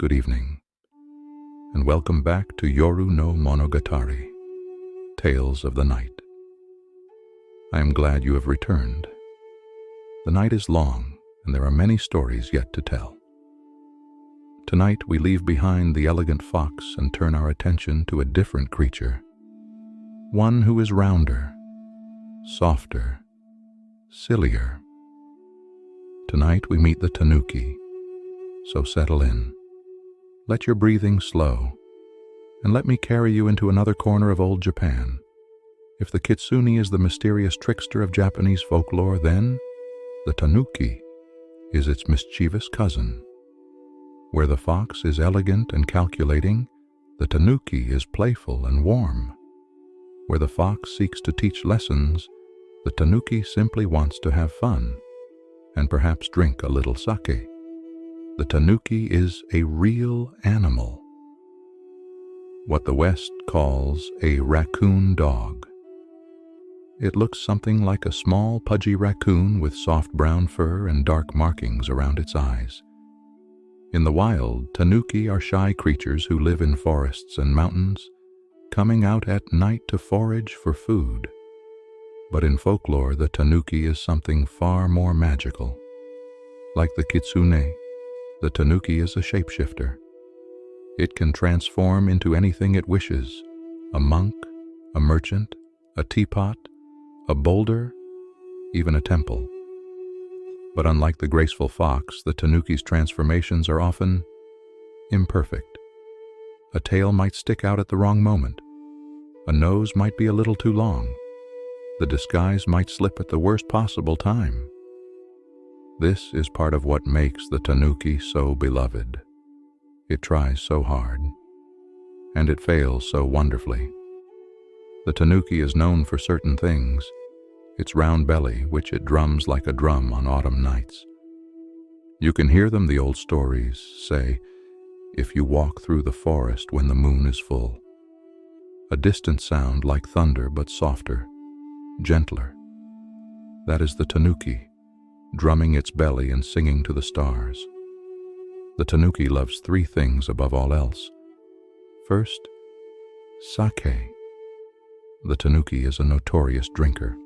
good evening, and welcome back to Yoru no Monogatari, Tales of the Night. I am glad you have returned. The night is long, and there are many stories yet to tell. Tonight we leave behind the elegant fox and turn our attention to a different creature, one who is rounder, softer, sillier. Tonight we meet the Tanuki, so settle in. Let your breathing slow, and let me carry you into another corner of old Japan. If the kitsune is the mysterious trickster of Japanese folklore, then the Tanuki is its mischievous cousin. Where the fox is elegant and calculating, the Tanuki is playful and warm. Where the fox seeks to teach lessons, the Tanuki simply wants to have fun and perhaps drink a little sake. The Tanuki is a real animal, what the West calls a raccoon dog. It looks something like a small, pudgy raccoon with soft brown fur and dark markings around its eyes. In the wild, Tanuki are shy creatures who live in forests and mountains, coming out at night to forage for food. But in folklore, the Tanuki is something far more magical. Like the kitsune, the Tanuki is a shapeshifter. It can transform into anything it wishes: a monk, a merchant, a teapot, a boulder, even a temple. But unlike the graceful fox, the Tanuki's transformations are often imperfect. A tail might stick out at the wrong moment. A nose might be a little too long. The disguise might slip at the worst possible time. This is part of what makes the Tanuki so beloved. It tries so hard, and it fails so wonderfully. The Tanuki is known for certain things: its round belly, which it drums like a drum on autumn nights. You can hear them, the old stories say, if you walk through the forest when the moon is full. A distant sound like thunder, but softer, gentler. That is the Tanuki, drumming its belly and singing to the stars. The Tanuki loves three things above all else. First, sake. The Tanuki is a notorious drinker.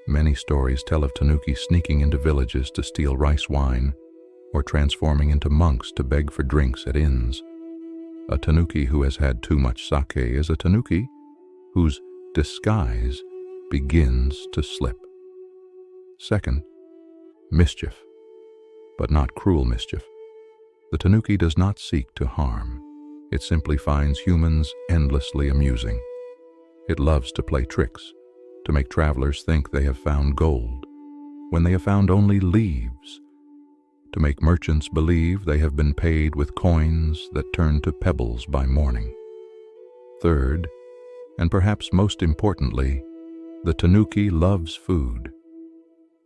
Many stories tell of Tanuki sneaking into villages to steal rice wine, or transforming into monks to beg for drinks at inns. A Tanuki who has had too much sake is a Tanuki whose disguise begins to slip. Second, mischief, but not cruel mischief. The Tanuki does not seek to harm. It simply finds humans endlessly amusing. It loves to play tricks, to make travelers think they have found gold when they have found only leaves, to make merchants believe they have been paid with coins that turn to pebbles by morning. Third, and perhaps most importantly, the Tanuki loves food.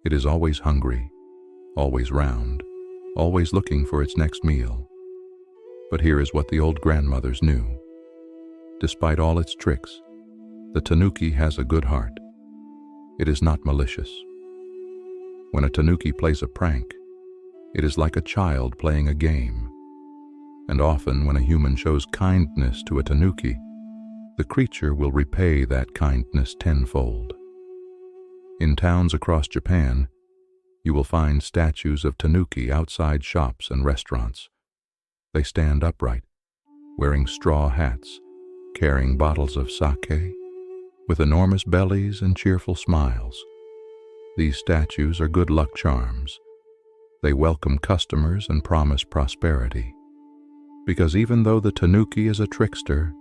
It is always hungry, always round, always looking for its next meal. But here is what the old grandmothers knew. Despite all its tricks, the Tanuki has a good heart. It is not malicious. When a Tanuki plays a prank, it is like a child playing a game. And often when a human shows kindness to a Tanuki, the creature will repay that kindness tenfold. In towns across Japan, you will find statues of Tanuki outside shops and restaurants. They stand upright, wearing straw hats, carrying bottles of sake, with enormous bellies and cheerful smiles. These statues are good luck charms. They welcome customers and promise prosperity. Because even though the Tanuki is a trickster,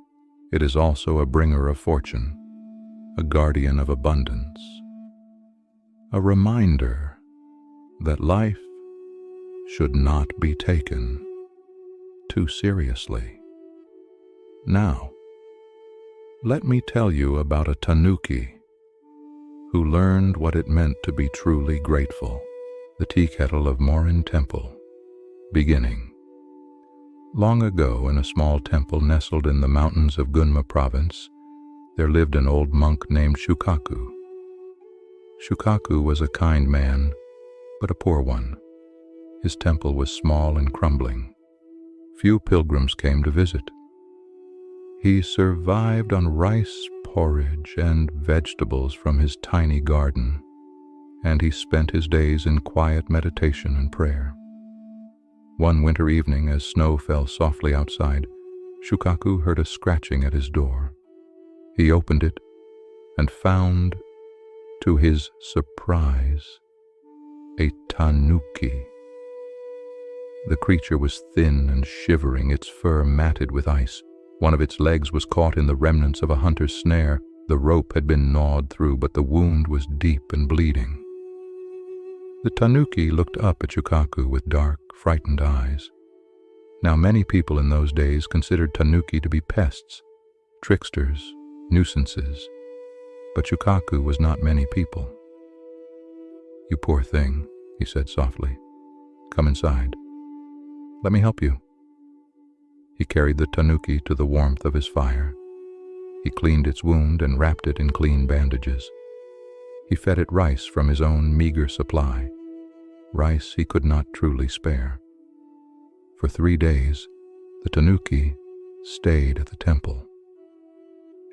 it is also a bringer of fortune, a guardian of abundance, a reminder that life should not be taken too seriously. Now, let me tell you about a Tanuki who learned what it meant to be truly grateful. The tea kettle of Morin Temple. Beginning. Long ago, in a small temple nestled in the mountains of Gunma province, there lived an old monk named Shukaku. Shukaku was a kind man, but a poor one. His temple was small and crumbling. few pilgrims came to visit. He survived on rice porridge and vegetables from his tiny garden, and he spent his days in quiet meditation and prayer. One winter evening, as snow fell softly outside, Shukaku heard a scratching at his door. He opened it and found, to his surprise, a Tanuki. The creature was thin and shivering, its fur matted with ice. One of its legs was caught in the remnants of a hunter's snare. The rope had been gnawed through, but the wound was deep and bleeding. The Tanuki looked up at Shukaku with dark, frightened eyes. Now, many people in those days considered Tanuki to be pests, tricksters, nuisances, but Shukaku was not many people. "You poor thing," he said softly. "Come inside. Let me help you." He carried the Tanuki to the warmth of his fire. He cleaned its wound and wrapped it in clean bandages. He fed it rice from his own meager supply, rice he could not truly spare. For 3 days, the Tanuki stayed at the temple.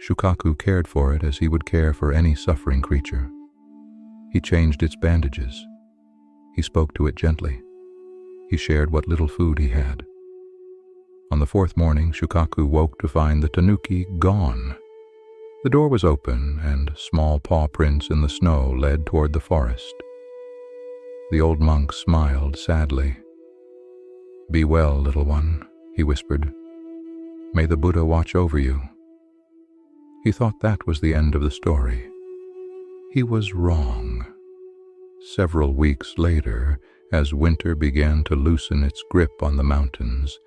Shukaku cared for it as he would care for any suffering creature. He changed its bandages. He spoke to it gently. He shared what little food he had. On the 4th morning, Shukaku woke to find the Tanuki gone. The door was open, and small paw prints in the snow led toward the forest. The old monk smiled sadly. "Be well, little one," he whispered. "May the Buddha watch over you." He thought that was the end of the story. He was wrong. Several weeks later, as winter began to loosen its grip on the mountains,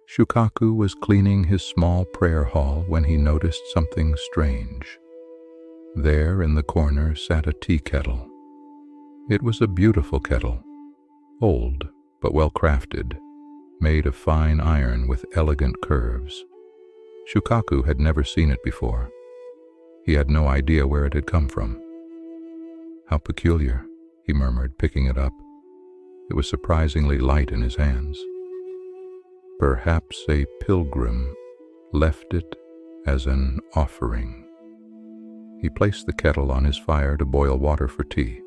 Shukaku was cleaning his small prayer hall when he noticed something strange. There in the corner sat a tea kettle. It was a beautiful kettle, old but well crafted, made of fine iron with elegant curves. Shukaku had never seen it before. He had no idea where it had come from. "How peculiar," he murmured, picking it up. It was surprisingly light in his hands. Perhaps a pilgrim left it as an offering. He placed the kettle on his fire to boil water for tea.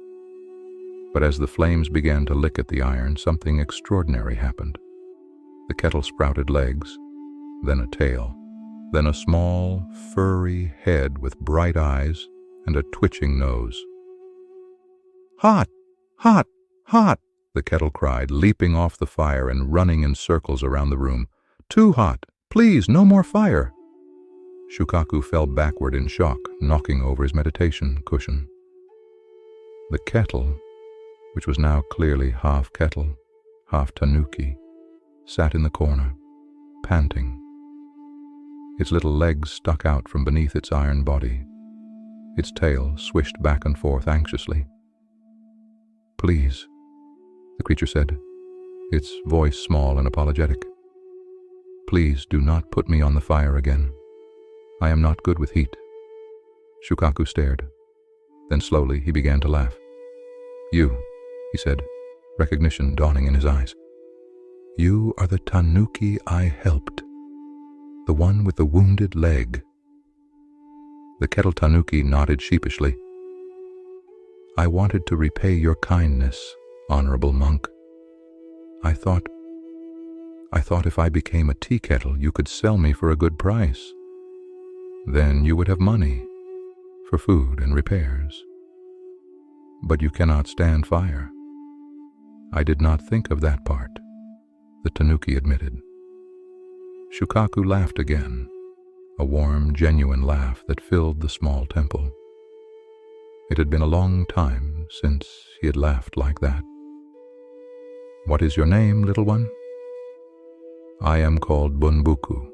But as the flames began to lick at the iron, something extraordinary happened. The kettle sprouted legs, then a tail, then a small, furry head with bright eyes and a twitching nose. "Hot! Hot! Hot!" the kettle cried, leaping off the fire and running in circles around the room. "Too hot! Please, no more fire!" Shukaku fell backward in shock, knocking over his meditation cushion. The kettle, which was now clearly half kettle, half Tanuki, sat in the corner, panting. Its little legs stuck out from beneath its iron body. Its tail swished back and forth anxiously. "Please," the creature said, its voice small and apologetic. "Please do not put me on the fire again. I am not good with heat." Shukaku stared. Then slowly he began to laugh. "You," he said, recognition dawning in his eyes. "You are the Tanuki I helped, the one with the wounded leg." The kettle Tanuki nodded sheepishly. "I wanted to repay your kindness, honorable monk. I thought if I became a tea kettle, you could sell me for a good price. Then you would have money for food and repairs. But you cannot stand fire." "I did not think of that part," the Tanuki admitted. Shukaku laughed again, a warm, genuine laugh that filled the small temple. It had been a long time since he had laughed like that. "What is your name, little one?" "I am called Bunbuku,"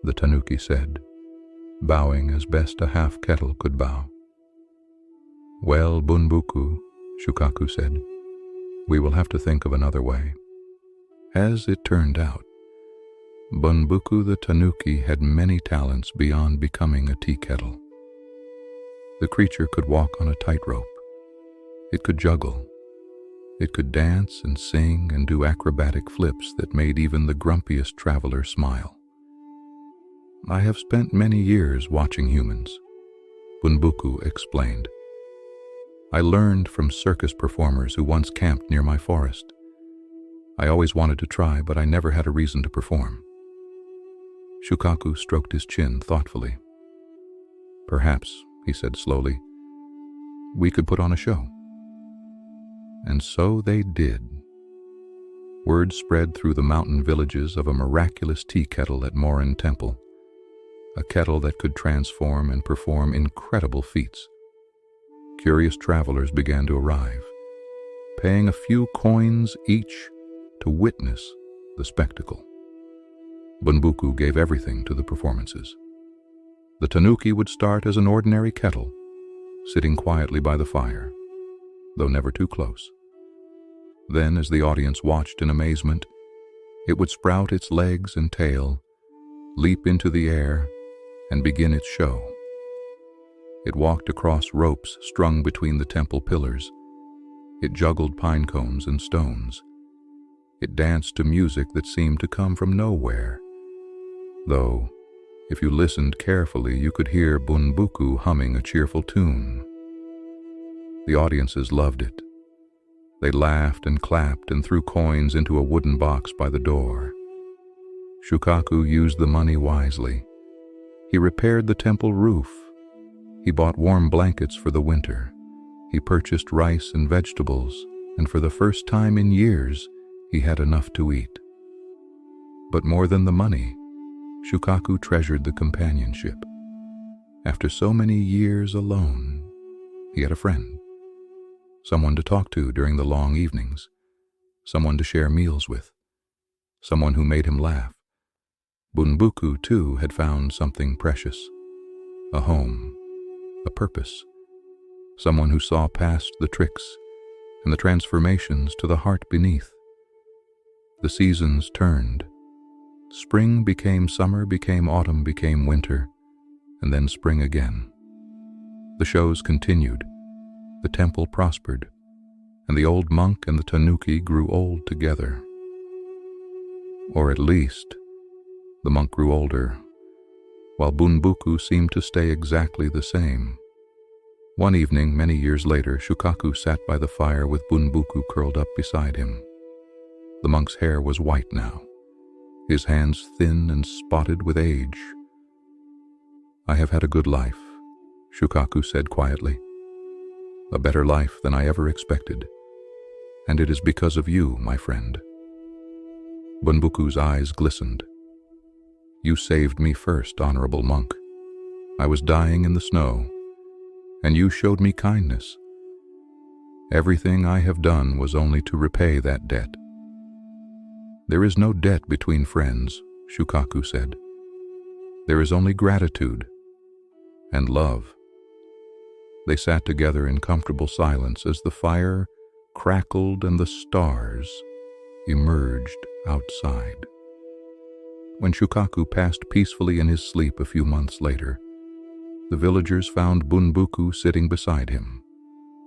the Tanuki said, bowing as best a half-kettle could bow. "Well, Bunbuku," Shukaku said, "we will have to think of another way." As it turned out, Bunbuku the Tanuki had many talents beyond becoming a tea kettle. The creature could walk on a tightrope. It could juggle. It could dance and sing and do acrobatic flips that made even the grumpiest traveler smile. I have spent many years watching humans, Bunbuku explained. I learned from circus performers who once camped near my forest. I always wanted to try, but I never had a reason to perform. Shukaku stroked his chin thoughtfully. Perhaps, he said slowly, we could put on a show. And so they did. Word spread through the mountain villages of a miraculous tea kettle at Morin Temple, a kettle that could transform and perform incredible feats. Curious travelers began to arrive, paying a few coins each to witness the spectacle. Bunbuku gave everything to the performances. The Tanuki would start as an ordinary kettle, sitting quietly by the fire, though never too close. Then, as the audience watched in amazement, it would sprout its legs and tail, leap into the air, and begin its show. It walked across ropes strung between the temple pillars. It juggled pine cones and stones. It danced to music that seemed to come from nowhere, though, if you listened carefully, you could hear Bunbuku humming a cheerful tune. The audiences loved it. They laughed and clapped and threw coins into a wooden box by the door. Shukaku used the money wisely. He repaired the temple roof. He bought warm blankets for the winter. He purchased rice and vegetables, and for the first time in years, he had enough to eat. But more than the money, Shukaku treasured the companionship. After so many years alone, he had a friend, someone to talk to during the long evenings, someone to share meals with, someone who made him laugh. Bunbuku, too, had found something precious, a home, a purpose, someone who saw past the tricks and the transformations to the heart beneath. The seasons turned. Spring became summer, became autumn, became winter, and then spring again. The shows continued. The temple prospered, and the old monk and the Tanuki grew old together. Or at least, the monk grew older, while Bunbuku seemed to stay exactly the same. One evening, many years later, Shukaku sat by the fire with Bunbuku curled up beside him. The monk's hair was white now, his hands thin and spotted with age. I have had a good life, Shukaku said quietly. A better life than I ever expected, and it is because of you, my friend. Bunbuku's eyes glistened. You saved me first, honorable monk. I was dying in the snow, and you showed me kindness. Everything I have done was only to repay that debt. There is no debt between friends, Shukaku said. There is only gratitude and love. They sat together in comfortable silence as the fire crackled and the stars emerged outside. When Shukaku passed peacefully in his sleep a few months later, the villagers found Bunbuku sitting beside him,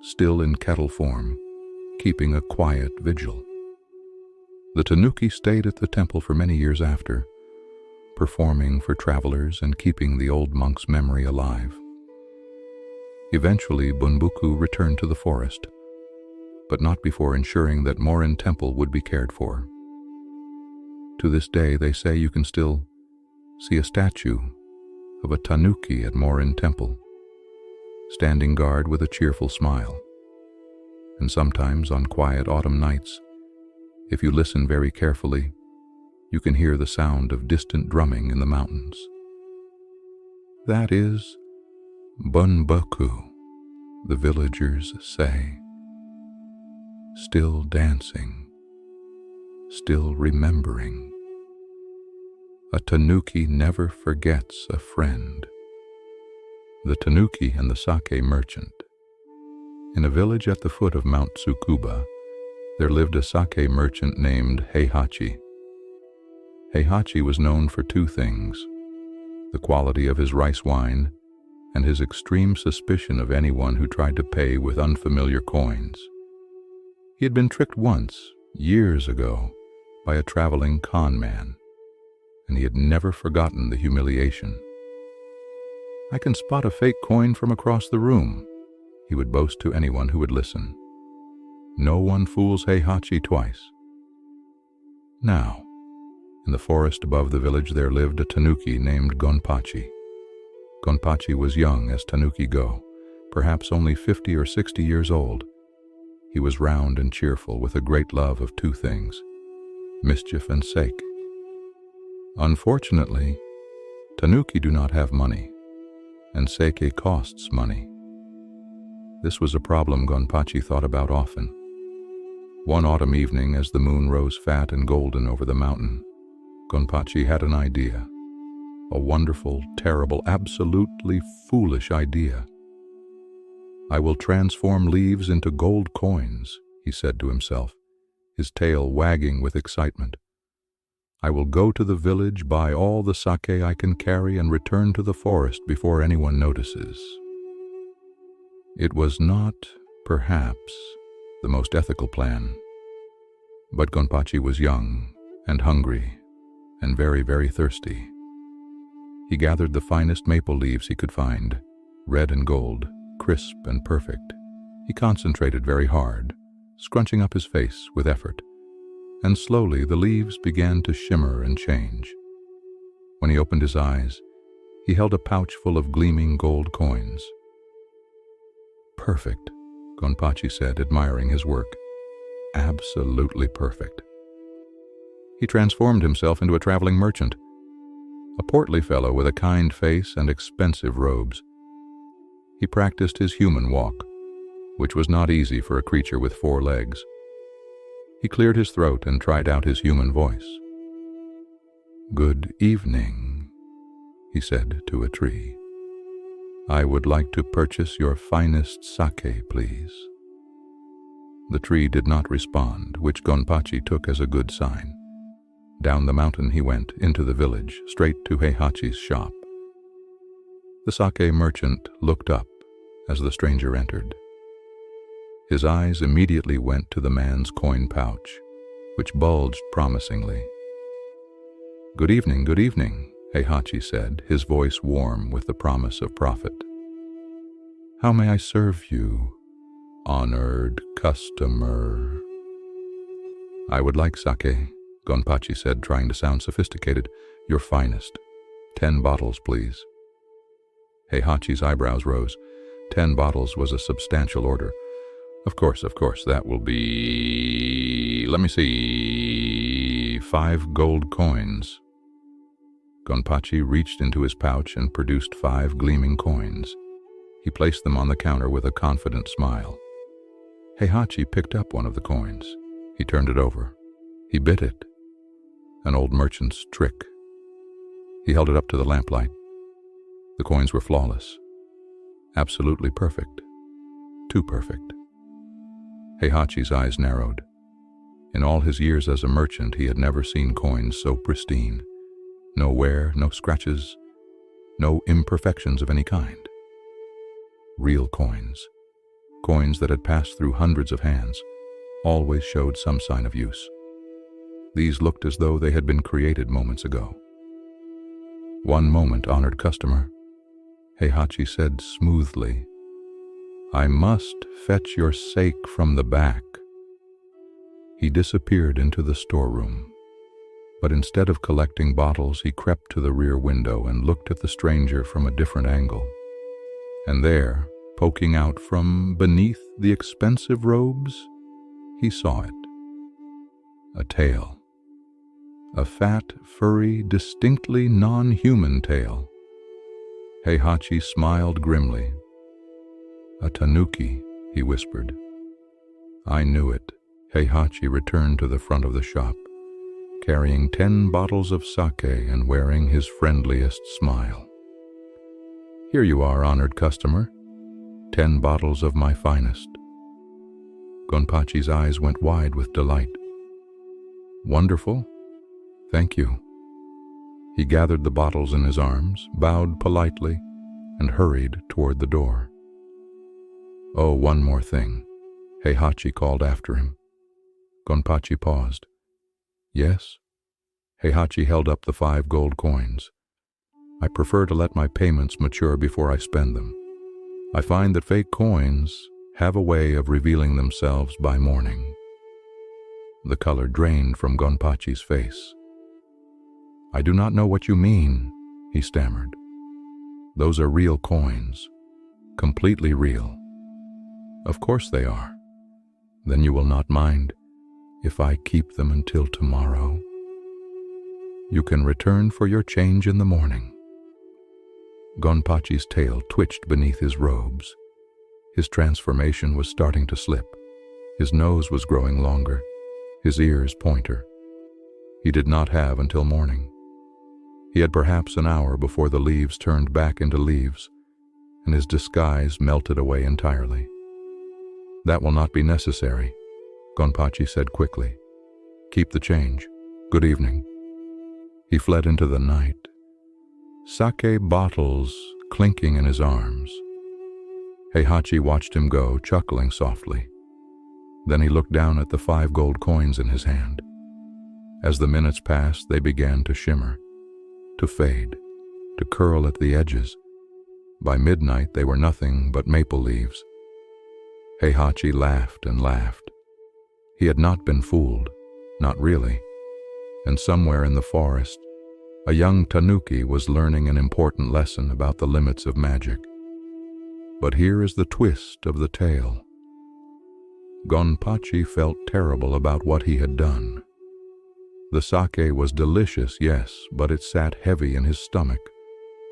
still in kettle form, keeping a quiet vigil. The Tanuki stayed at the temple for many years after, performing for travelers and keeping the old monk's memory alive. Eventually, Bunbuku returned to the forest, but not before ensuring that Morin Temple would be cared for. To this day, they say you can still see a statue of a Tanuki at Morin Temple, standing guard with a cheerful smile. And sometimes on quiet autumn nights, if you listen very carefully, you can hear the sound of distant drumming in the mountains. That is Bunbuku, the villagers say. Still dancing, still remembering. A Tanuki never forgets a friend. The Tanuki and the sake merchant. In a village at the foot of Mount Tsukuba, there lived a sake merchant named Heihachi. Heihachi was known for two things: the quality of his rice wine and his extreme suspicion of anyone who tried to pay with unfamiliar coins. He He had been tricked once, years ago, by a traveling con man, and he had never forgotten the humiliation. "I can spot a fake coin from across the room," he would boast to anyone who would listen. "No one fools Heihachi twice." Now, in the forest above the village there lived a Tanuki named Gonpachi. Gonpachi was young as Tanuki go, perhaps only 50 or 60 years old. He was round and cheerful, with a great love of two things, mischief and sake. Unfortunately, Tanuki do not have money, and sake costs money. This was a problem Gonpachi thought about often. One autumn evening, as the moon rose fat and golden over the mountain, Gonpachi had an idea. A wonderful, terrible, absolutely foolish idea. "I will transform leaves into gold coins," he said to himself, his tail wagging with excitement. "I will go to the village, buy all the sake I can carry, and return to the forest before anyone notices." It was not, perhaps, the most ethical plan, but Gonpachi was young and hungry and very, very thirsty. He gathered the finest maple leaves he could find, red and gold, crisp and perfect. He concentrated very hard, scrunching up his face with effort, and slowly the leaves began to shimmer and change. When he opened his eyes, he held a pouch full of gleaming gold coins. "Perfect," Gonpachi said, admiring his work. "Absolutely perfect." He transformed himself into a traveling merchant, a portly fellow with a kind face and expensive robes. He practiced his human walk, which was not easy for a creature with 4 legs. He cleared his throat and tried out his human voice. "Good evening," he said to a tree. "I would like to purchase your finest sake, please." The tree did not respond, which Gonpachi took as a good sign. Down the mountain he went, into the village, straight to Heihachi's shop. The sake merchant looked up as the stranger entered. His eyes immediately went to the man's coin pouch, which bulged promisingly. Good evening," Heihachi said, his voice warm with the promise of profit. "How may I serve you, honored customer?" "I would like sake," Gonpachi said, trying to sound sophisticated. "Your finest. 10 bottles, please." Heihachi's eyebrows rose. 10 bottles was a substantial order. Of course, that will be, let me see, 5 gold coins." Gonpachi reached into his pouch and produced 5 gleaming coins. He placed them on the counter with a confident smile. Heihachi picked up one of the coins. He turned it over. He bit it. An old merchant's trick. He held it up to the lamplight. The coins were flawless. Absolutely perfect. Too perfect. Heihachi's eyes narrowed. In all his years as a merchant, he had never seen coins so pristine. No wear, no scratches, no imperfections of any kind. Real coins. Coins that had passed through hundreds of hands, always showed some sign of use. These looked as though they had been created moments ago. "One moment, honored customer," Heihachi said smoothly. "I must fetch your sake from the back." He disappeared into the storeroom, but instead of collecting bottles, he crept to the rear window and looked at the stranger from a different angle. And there, poking out from beneath the expensive robes, he saw it. A tail. A fat, furry, distinctly non-human tail. Heihachi smiled grimly. "A tanuki," he whispered. "I knew it." Heihachi returned to the front of the shop, carrying 10 bottles of sake and wearing his friendliest smile. "Here you are, honored customer. 10 bottles of my finest." Gonpachi's eyes went wide with delight. "Wonderful. Thank you." He gathered the bottles in his arms, bowed politely, and hurried toward the door. "Oh, one more thing," Heihachi called after him. Gonpachi paused. Yes? Heihachi held up the 5 gold coins. I prefer to let my payments mature before I spend them. I find that fake coins have a way of revealing themselves by morning. The color drained from Gonpachi's face. I do not know what you mean, he stammered. Those are real coins, completely real. Of course they are. Then you will not mind if I keep them until tomorrow. You can return for your change in the morning. Gonpachi's tail twitched beneath his robes. His transformation was starting to slip. His nose was growing longer, his ears pointer. He did not have until morning. He had perhaps an hour before the leaves turned back into leaves, and his disguise melted away entirely. That will not be necessary, Gonpachi said quickly. Keep the change. Good evening. He fled into the night, sake bottles clinking in his arms. Heihachi watched him go, chuckling softly. Then he looked down at the 5 gold coins in his hand. As the minutes passed, they began to shimmer, to fade, to curl at the edges. By midnight, they were nothing but maple leaves. Heihachi laughed and laughed. He had not been fooled, not really. And somewhere in the forest, a young Tanuki was learning an important lesson about the limits of magic. But here is the twist of the tale. Gonpachi felt terrible about what he had done. The sake was delicious, yes, but it sat heavy in his stomach,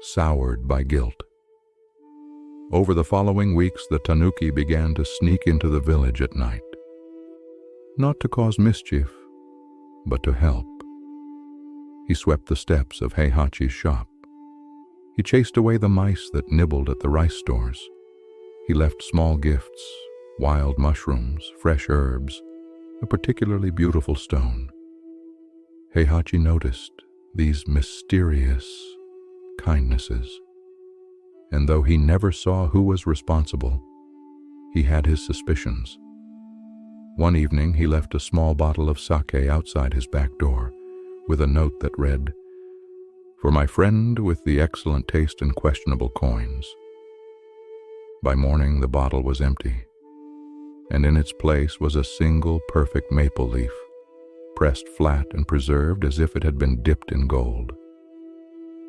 soured by guilt. Over the following weeks, the Tanuki began to sneak into the village at night. Not to cause mischief, but to help. He swept the steps of Heihachi's shop. He chased away the mice that nibbled at the rice stores. He left small gifts, wild mushrooms, fresh herbs, a particularly beautiful stone. Heihachi noticed these mysterious kindnesses, and though he never saw who was responsible, he had his suspicions. One evening he left a small bottle of sake outside his back door with a note that read, "For my friend with the excellent taste in questionable coins." By morning the bottle was empty, and in its place was a single perfect maple leaf, pressed flat and preserved as if it had been dipped in gold.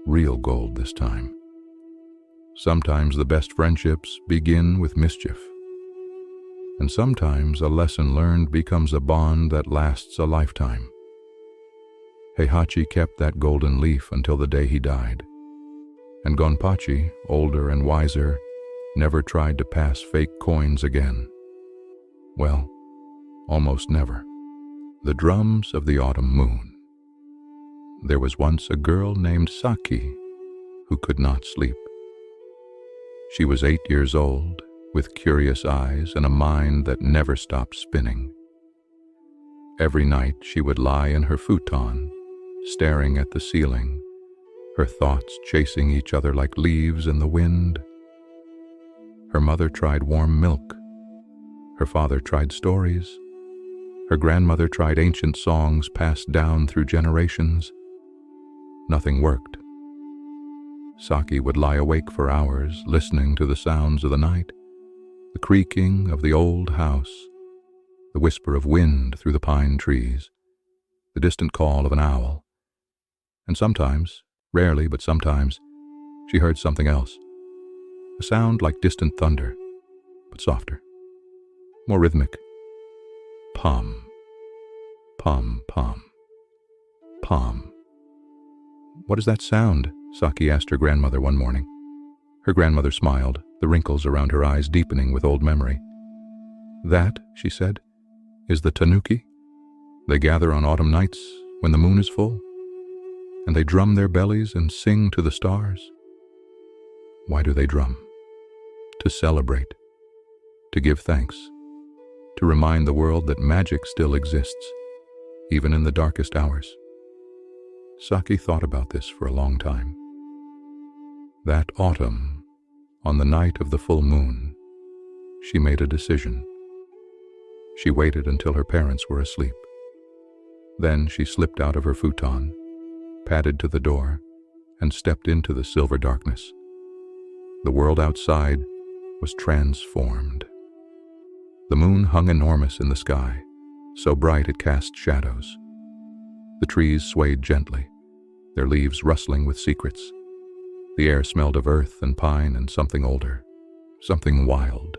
Real gold this time. Sometimes the best friendships begin with mischief, and sometimes a lesson learned becomes a bond that lasts a lifetime. Heihachi kept that golden leaf until the day he died, and Gonpachi, older and wiser, never tried to pass fake coins again. Well, almost never. The drums of the autumn moon. There was once a girl named Saki who could not sleep. She was 8 years old, with curious eyes and a mind that never stopped spinning. Every night she would lie in her futon, staring at the ceiling, her thoughts chasing each other like leaves in the wind. Her mother tried warm milk. Her father tried stories. Her grandmother tried ancient songs passed down through generations. Nothing worked. Saki would lie awake for hours, listening to the sounds of the night, the creaking of the old house, the whisper of wind through the pine trees, the distant call of an owl. And sometimes, rarely but sometimes, she heard something else, a sound like distant thunder, but softer, more rhythmic. Pom, pom, pom, pom. What is that sound? Saki asked her grandmother one morning. Her grandmother smiled, the wrinkles around her eyes deepening with old memory. That, she said, is the Tanuki. They gather on autumn nights when the moon is full, and they drum their bellies and sing to the stars. Why do they drum? To celebrate, to give thanks, to remind the world that magic still exists, even in the darkest hours. Saki thought about this for a long time. That autumn, on the night of the full moon, she made a decision. She waited until her parents were asleep. Then she slipped out of her futon, padded to the door, and stepped into the silver darkness. The world outside was transformed. The moon hung enormous in the sky, so bright it cast shadows. The trees swayed gently, their leaves rustling with secrets. The air smelled of earth and pine and something older, something wild.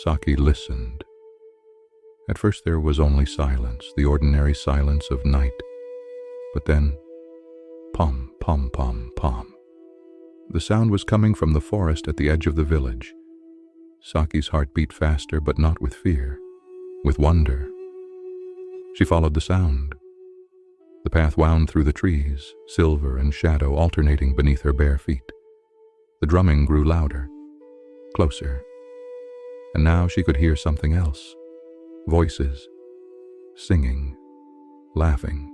Saki listened. At first there was only silence, the ordinary silence of night. But then, pom, pom, pom, pom. The sound was coming from the forest at the edge of the village. Saki's heart beat faster, but not with fear, with wonder. She followed the sound. The path wound through the trees, silver and shadow alternating beneath her bare feet. The drumming grew louder, closer. And now she could hear something else. Voices, singing, laughing.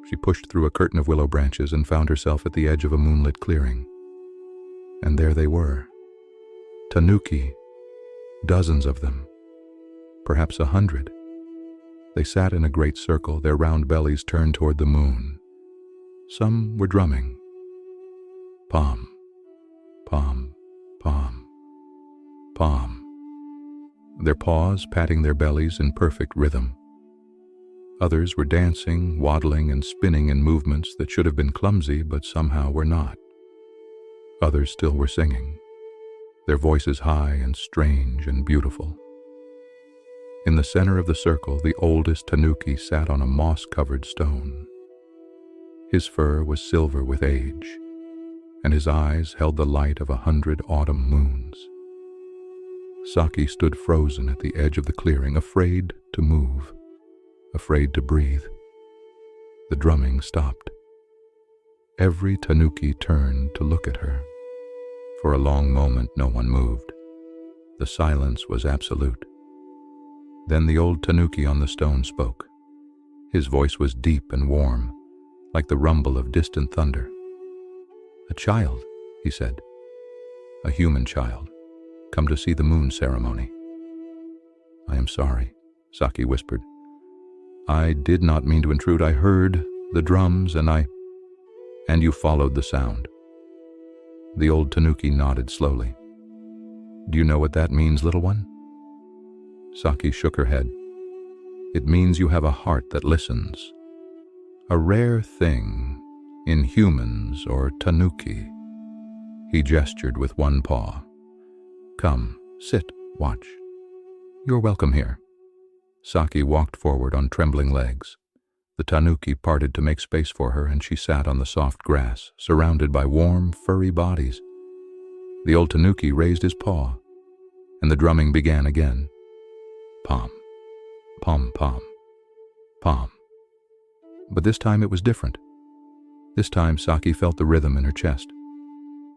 She pushed through a curtain of willow branches and found herself at the edge of a moonlit clearing. And there they were. Tanuki, dozens of them, perhaps 100. They sat in a great circle, their round bellies turned toward the moon. Some were drumming. Pom, pom, pom, pom. Their paws patting their bellies in perfect rhythm. Others were dancing, waddling, and spinning in movements that should have been clumsy but somehow were not. Others still were singing, their voices high and strange and beautiful. In the center of the circle, the oldest Tanuki sat on a moss-covered stone. His fur was silver with age, and his eyes held the light of 100 autumn moons. Saki stood frozen at the edge of the clearing, afraid to move, afraid to breathe. The drumming stopped. Every Tanuki turned to look at her. For a long moment no one moved. The silence was absolute. Then the old Tanuki on the stone spoke. His voice was deep and warm, like the rumble of distant thunder. "A child," he said. "A human child, come to see the moon ceremony." "I am sorry," Saki whispered. "I did not mean to intrude. I heard the drums and you followed the sound." The old Tanuki nodded slowly. "Do you know what that means, little one?" Saki shook her head. "It means you have a heart that listens. A rare thing in humans or Tanuki." He gestured with one paw. "Come, sit, watch. You're welcome here." Saki walked forward on trembling legs. The Tanuki parted to make space for her, and she sat on the soft grass, surrounded by warm, furry bodies. The old Tanuki raised his paw, and the drumming began again. Pom, pom, pom, pom. But this time it was different. This time Saki felt the rhythm in her chest,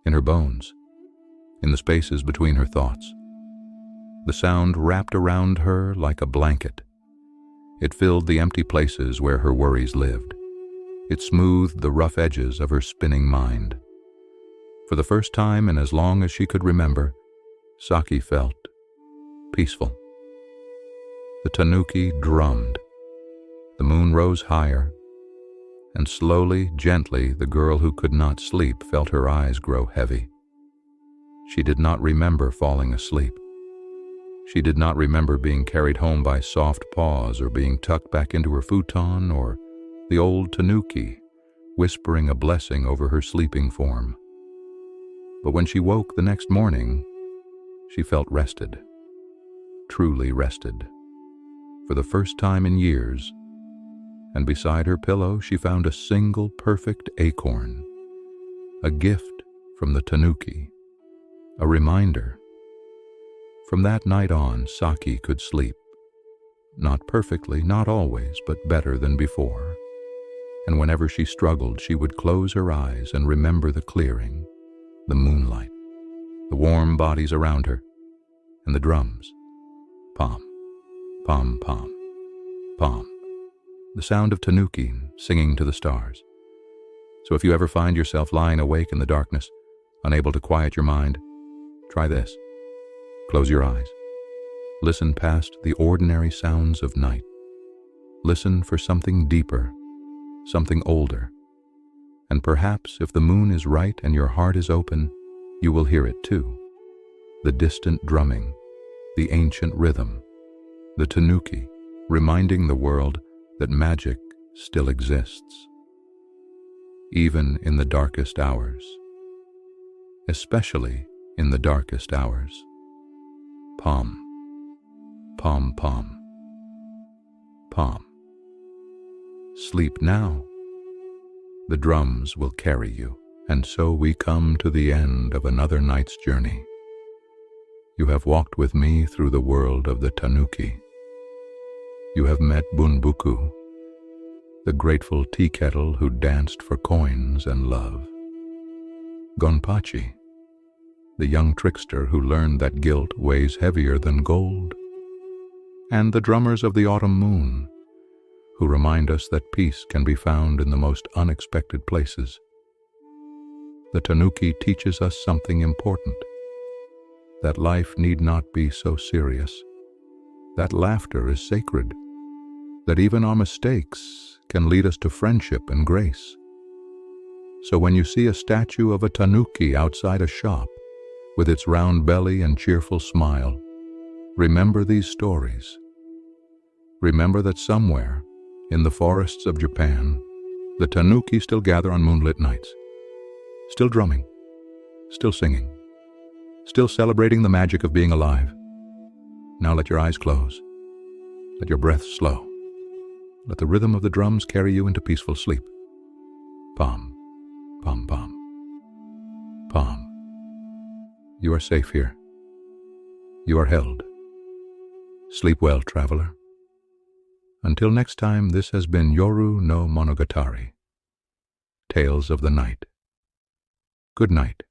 in her bones, in the spaces between her thoughts. The sound wrapped around her like a blanket. It filled the empty places where her worries lived. It smoothed the rough edges of her spinning mind. For the first time in as long as she could remember, Saki felt peaceful. The Tanuki drummed. The moon rose higher, and slowly, gently, the girl who could not sleep felt her eyes grow heavy. She did not remember falling asleep. She did not remember being carried home by soft paws or being tucked back into her futon or the old Tanuki whispering a blessing over her sleeping form. But when she woke the next morning, she felt rested, truly rested, for the first time in years, and beside her pillow she found a single perfect acorn, a gift from the Tanuki, a reminder. From that night on, Saki could sleep. Not perfectly, not always, but better than before. And whenever she struggled, she would close her eyes and remember the clearing, the moonlight, the warm bodies around her, and the drums. Pom, pom, pom, pom. The sound of Tanuki singing to the stars. So if you ever find yourself lying awake in the darkness, unable to quiet your mind, try this. Close your eyes. Listen past the ordinary sounds of night. Listen for something deeper, something older. And perhaps if the moon is right and your heart is open, you will hear it too. The distant drumming, the ancient rhythm, the Tanuki, reminding the world that magic still exists. Even in the darkest hours. Especially in the darkest hours. Pom, pom, pom, pom. Sleep now. The drums will carry you, and so we come to the end of another night's journey. You have walked with me through the world of the Tanuki. You have met Bunbuku, the grateful tea kettle who danced for coins and love. Gonpachi, the young trickster who learned that guilt weighs heavier than gold. And the drummers of the autumn moon, who remind us that peace can be found in the most unexpected places. The Tanuki teaches us something important, that life need not be so serious, that laughter is sacred, that even our mistakes can lead us to friendship and grace. So when you see a statue of a Tanuki outside a shop, with its round belly and cheerful smile, remember these stories. Remember that somewhere, in the forests of Japan, the Tanuki still gather on moonlit nights, still drumming, still singing, still celebrating the magic of being alive. Now let your eyes close. Let your breath slow. Let the rhythm of the drums carry you into peaceful sleep. Pom, pom, pom, pom. You are safe here. You are held. Sleep well, traveler. Until next time, this has been Yoru no Monogatari, Tales of the Night. Good night.